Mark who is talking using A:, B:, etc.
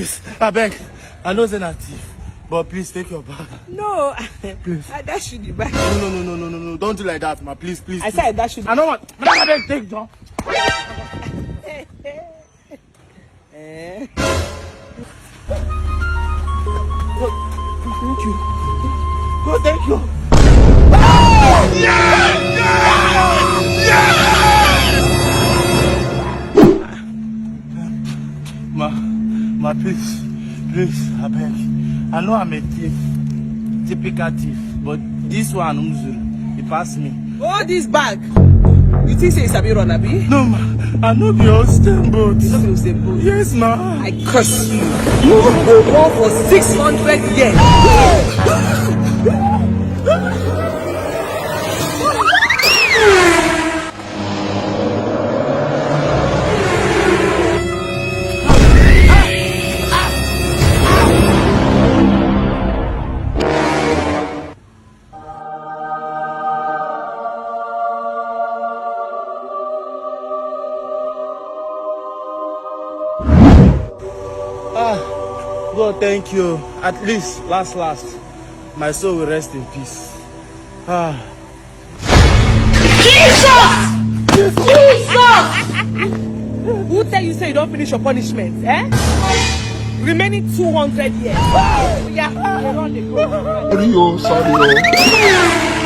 A: please, I beg. I know it's not thief, but please take your bag.
B: No,
A: please.
B: I dash you the bag.
A: No. Don't do like that, ma. Please.
B: I said I dash you.
A: I don't want. I beg, take John. Thank you. Go, thank you. Ma, please, I beg. I know I'm a thief, typical thief, but this one, he passed me.
B: Oh, this bag. You think say it's a bit run, abi?
A: No, ma, I know the old steamboat.
B: You know the old steamboat?
A: Yes, ma.
B: I curse you. You will go on for 600 years.
A: God, thank you. At least, last, my soul will rest in peace.
B: Jesus! Who tell you say you don't finish your punishment, eh? Remaining 200 years. Yeah,
C: Sorry.